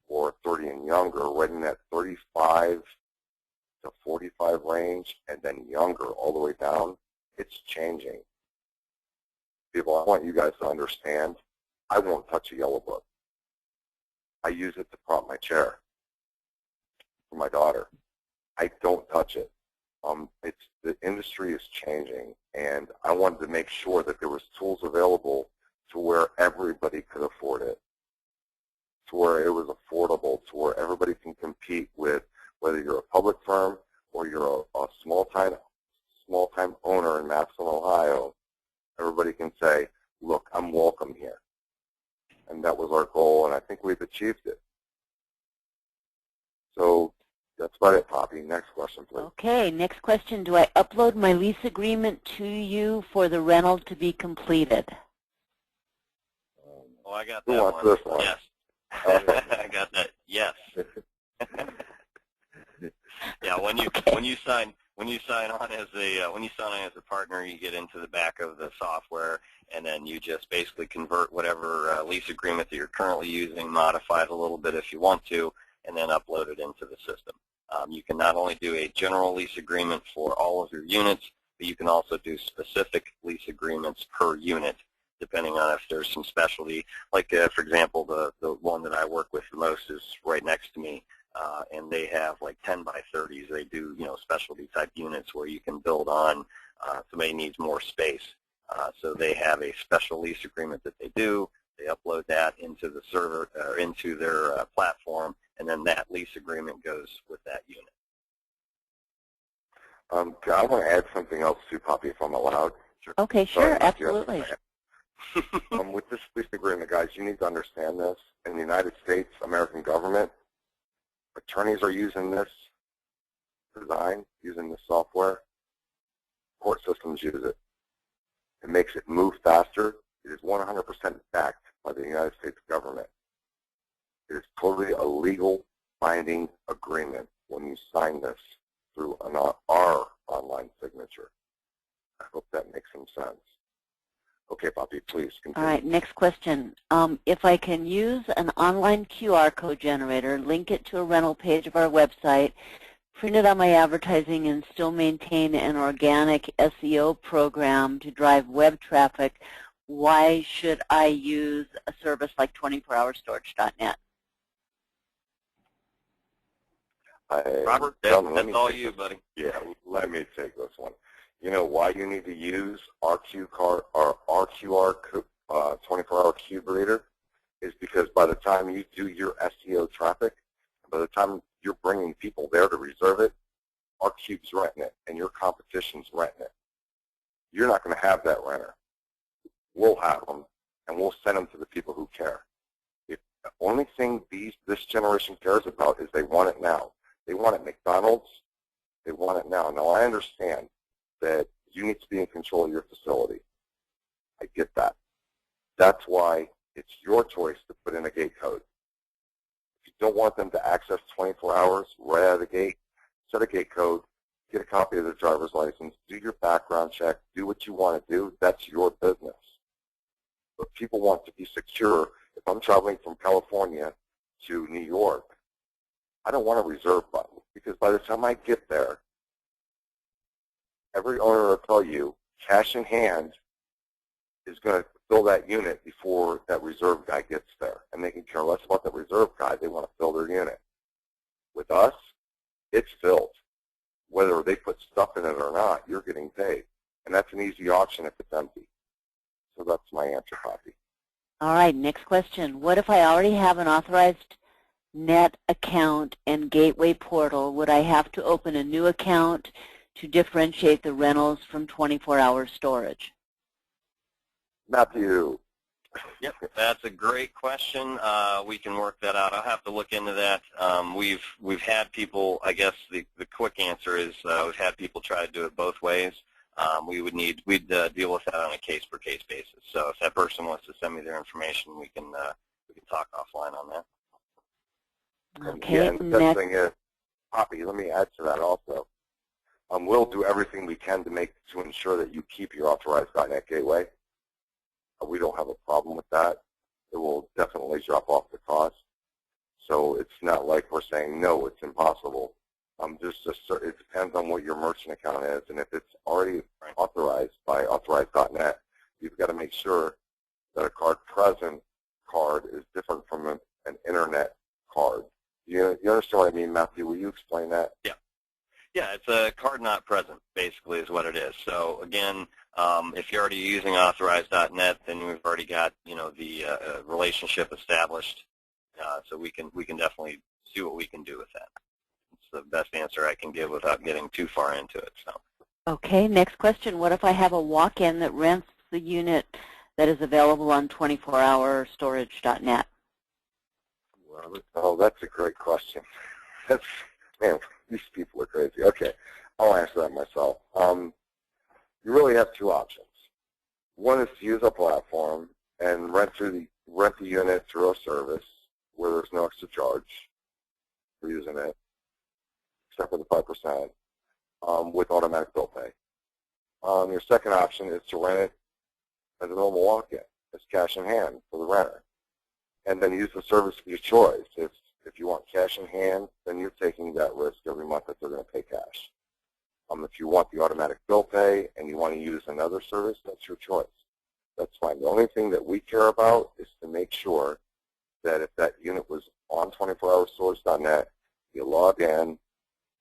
[SPEAKER 2] or 30 and younger, right in that 35 to 45 range, and then younger all the way down, it's changing. People, I want you guys to understand, I won't touch a yellow book. I use it to prop my chair for my daughter. I don't touch it. The industry is changing, and I wanted to make sure that there was tools available to where everybody could afford it, to where it was affordable, to where everybody can compete with, whether you're a public firm or you're a small-time owner in Massillon, Ohio. Everybody can say, look, I'm welcome here. And that was our goal, and I think we've achieved it. So that's about it, Poppy. Next question, please.
[SPEAKER 1] Okay, next question. Do I upload my lease agreement to you for the rental to be completed?
[SPEAKER 6] Oh, I got
[SPEAKER 2] Who
[SPEAKER 6] that
[SPEAKER 2] wants
[SPEAKER 6] one.
[SPEAKER 2] this one?
[SPEAKER 6] Yes. I got that. Yes. Yeah, when you sign on as a partner, you get into the back of the software, and then you just basically convert whatever lease agreement that you're currently using, modify it a little bit if you want to, and then upload it into the system. You can not only do a general lease agreement for all of your units, but you can also do specific lease agreements per unit, depending on if there's some specialty. Like, for example, the one that I work with the most is right next to me, and they have like 10 by 30s. They do, specialty type units where you can build on. Somebody needs more space, so they have a special lease agreement that they do. They upload that into the server or into their platform, and then that lease agreement goes with that unit.
[SPEAKER 2] I want to add something else too, Poppy, if I'm allowed.
[SPEAKER 1] Sure. Okay, sure, absolutely.
[SPEAKER 2] With this lease agreement, guys, you need to understand this. In the United States, American government, attorneys are using this design, using this software. Court systems use it. It makes it move faster. It is 100% backed by the United States government. It is totally a legal binding agreement when you sign this through our online signature. I hope that makes some sense. Okay, Poppy, please continue.
[SPEAKER 1] All right, next question. If I can use an online QR code generator, link it to a rental page of our website, print it on my advertising, and still maintain an organic SEO program to drive web traffic, why should I use a service like 24hourstorage.net?
[SPEAKER 6] Robert, that's all you, buddy.
[SPEAKER 2] Yeah, let me take this one. You know why you need to use our QR 24-hour cube reader is because by the time you do your SEO traffic, by the time you're bringing people there to reserve it, our cube's renting it and your competition's renting it. You're not going to have that renter. We'll have them, and we'll send them to the people who care. If the only thing this generation cares about is they want it now. They want it at McDonald's. They want it now. Now, I understand that you need to be in control of your facility. I get that. That's why it's your choice to put in a gate code. If you don't want them to access 24 hours right out of the gate, set a gate code, get a copy of their driver's license, do your background check, do what you want to do. That's your business. But people want to be secure. If I'm traveling from California to New York, I don't want a reserve button, because by the time I get there, every owner will tell you cash in hand is going to fill that unit before that reserve guy gets there. And they can care less about that reserve guy. They want to fill their unit. With us, it's filled. Whether they put stuff in it or not, you're getting paid. And that's an easy auction if it's empty. So that's my answer, Poppy.
[SPEAKER 1] All right, next question. What if I already have an authorized net account and gateway portal? Would I have to open a new account to differentiate the rentals from 24-hour storage?
[SPEAKER 2] Matthew.
[SPEAKER 6] Yep, that's a great question. We can work that out. I'll have to look into that. We've had people, I guess the quick answer is we've had people try to do it both ways. We'd deal with that on a case-per-case basis. So if that person wants to send me their information, we can talk offline on that.
[SPEAKER 1] Okay.
[SPEAKER 2] Yeah, and the best thing is, Poppy, let me add to that also. We'll do everything we can to ensure that you keep your authorized .NET gateway. We don't have a problem with that. It will definitely drop off the cost. So it's not like we're saying, no, it's impossible. It depends on what your merchant account is, and if it's already authorized by authorized.net, you've got to make sure that a card present card is different from an internet card. You understand what I mean, Matthew? Will you explain that?
[SPEAKER 6] Yeah. Yeah, it's a card not present, basically, is what it is. So again, if you're already using authorized.net, then we've already got the relationship established. So we can definitely see what we can do with that. It's the best answer I can give without getting too far into it. So.
[SPEAKER 1] Okay, next question. What if I have a walk-in that rents the unit that is available on 24-hour storage.net?
[SPEAKER 2] Oh, that's a great question. Man, these people are crazy. Okay, I'll answer that myself. You really have two options. One is to use a platform and rent the unit through a service where there's no extra charge for using it, except for the 5%, with automatic bill pay. Your second option is to rent it as a normal walk-in, as cash in hand for the renter, and then use the service of your choice. If you want cash in hand, then you're taking that risk every month that they're going to pay cash. If you want the automatic bill pay and you want to use another service, that's your choice. That's fine. The only thing that we care about is to make sure that if that unit was on 24hourstorage.net, you log in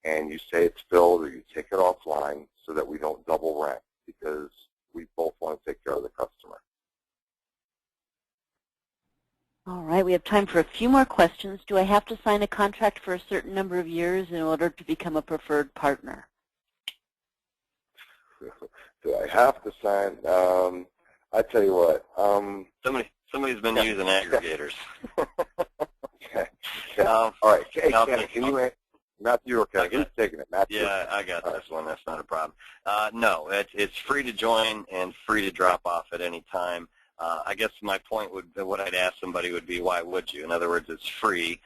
[SPEAKER 2] and you say it's filled or you take it offline so that we don't double rent, because we both want to take care of the customer.
[SPEAKER 1] All right, we have time for a few more questions. Do I have to sign a contract for a certain number of years in order to become a preferred partner?
[SPEAKER 2] Do I have to sign? I tell you what.
[SPEAKER 6] Somebody's been using aggregators.
[SPEAKER 2] Okay. All right. Hey, can you, Matthew, okay, who's taking it? Matthew?
[SPEAKER 6] Yeah, I got this one. That's not a problem. No, it's free to join and free to drop off at any time. I guess my point what I'd ask somebody would be, why would you? In other words, it's free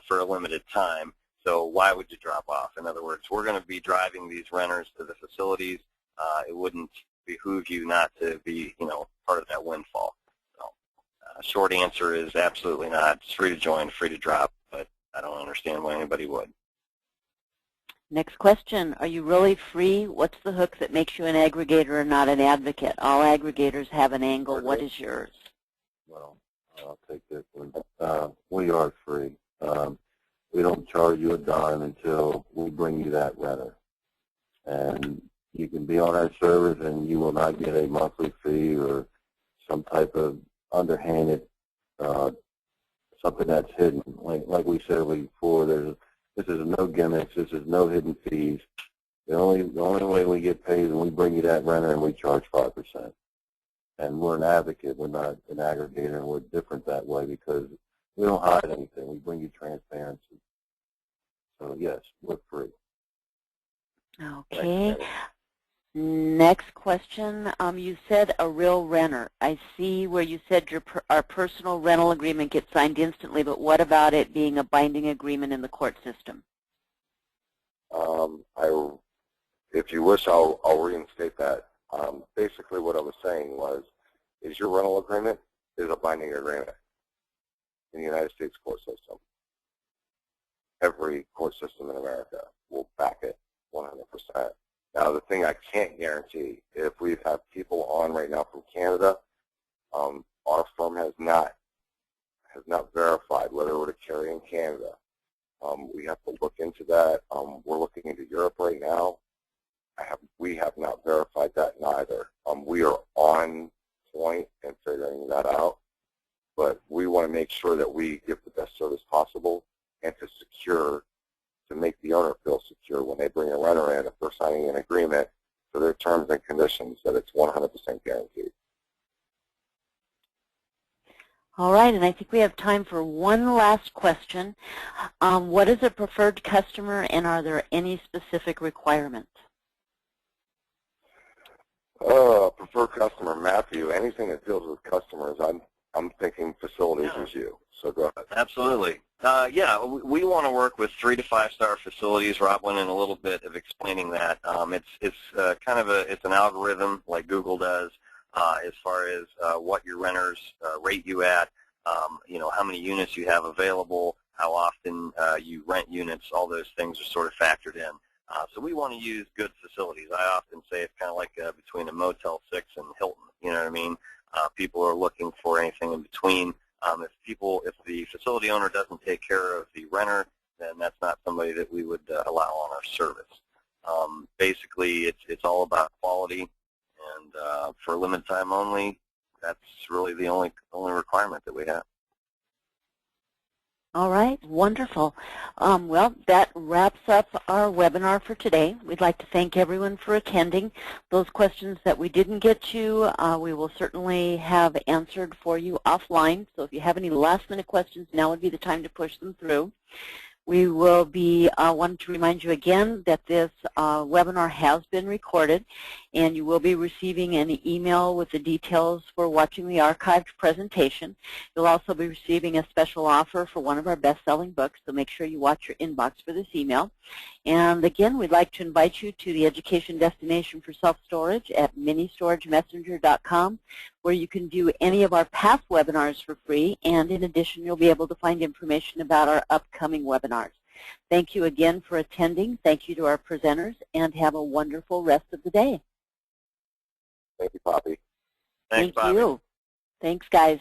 [SPEAKER 6] for a limited time, so why would you drop off? In other words, we're going to be driving these renters to the facilities. It wouldn't behoove you not to be, part of that windfall. So, short answer is absolutely not. It's free to join, free to drop, but I don't understand why anybody would.
[SPEAKER 1] Next question. Are you really free? What's the hook that makes you an aggregator and not an advocate? All aggregators have an angle. What is yours?
[SPEAKER 3] Well, I'll take this one. We are free. We don't charge you a dime until we bring you that renter. And you can be on our service and you will not get a monthly fee or some type of underhanded something that's hidden. Like we said before, this is no gimmicks. This is no hidden fees. The only way we get paid is when we bring you that renter and we charge 5%. And we're an advocate. We're not an aggregator, and we're different that way because we don't hide anything. We bring you transparency. So, yes, we're free.
[SPEAKER 1] Okay. Next question. You said a real renter. I see where you said our personal rental agreement gets signed instantly, but what about it being a binding agreement in the court system?
[SPEAKER 2] If you wish, I'll reinstate that. Basically what I was saying is your rental agreement is a binding agreement in the United States court system. Every court system in America will back it 100%. Now, the thing I can't guarantee, if we have people on right now from Canada, our firm has not verified whether we're to carry in Canada. We have to look into that. We're looking into Europe right now. We have not verified that neither. We are on point in figuring that out, but we want to make sure that we give the best service possible and to make the owner feel secure when they bring a renter in, if they're signing an agreement for their terms and conditions, that it's 100% guaranteed.
[SPEAKER 1] All right, and I think we have time for one last question. What is a preferred customer, and are there any specific requirements?
[SPEAKER 2] Preferred customer, Matthew. Anything that deals with customers, I'm thinking facilities is you. So go ahead.
[SPEAKER 6] Absolutely. Yeah, we want to work with 3 to 5-star facilities. Rob went in a little bit of explaining that. It's kind of it's an algorithm like Google does as far as what your renters rate you at, how many units you have available, how often you rent units. All those things are sort of factored in. So we want to use good facilities. I often say it's kind of like between a Motel 6 and Hilton. You know what I mean? People are looking for anything in between. If the facility owner doesn't take care of the renter, then that's not somebody that we would allow on our service. Basically, it's all about quality, and for limited time only, that's really the only requirement that we have.
[SPEAKER 1] All right, wonderful. Well, that wraps up our webinar for today. We'd like to thank everyone for attending. Those questions that we didn't get to, we will certainly have answered for you offline. So if you have any last-minute questions, now would be the time to push them through. We will be wanting to remind you again that this webinar has been recorded, and you will be receiving an email with the details for watching the archived presentation. You'll also be receiving a special offer for one of our best-selling books, so make sure you watch your inbox for this email. And again, we'd like to invite you to the education destination for self-storage at ministoragemessenger.com, where you can view any of our past webinars for free, and in addition, you'll be able to find information about our upcoming webinars. Thank you again for attending. Thank you to our presenters, and have a wonderful rest of the day.
[SPEAKER 2] Thank you, Poppy.
[SPEAKER 6] Thanks,
[SPEAKER 1] Thank you. Thanks, guys.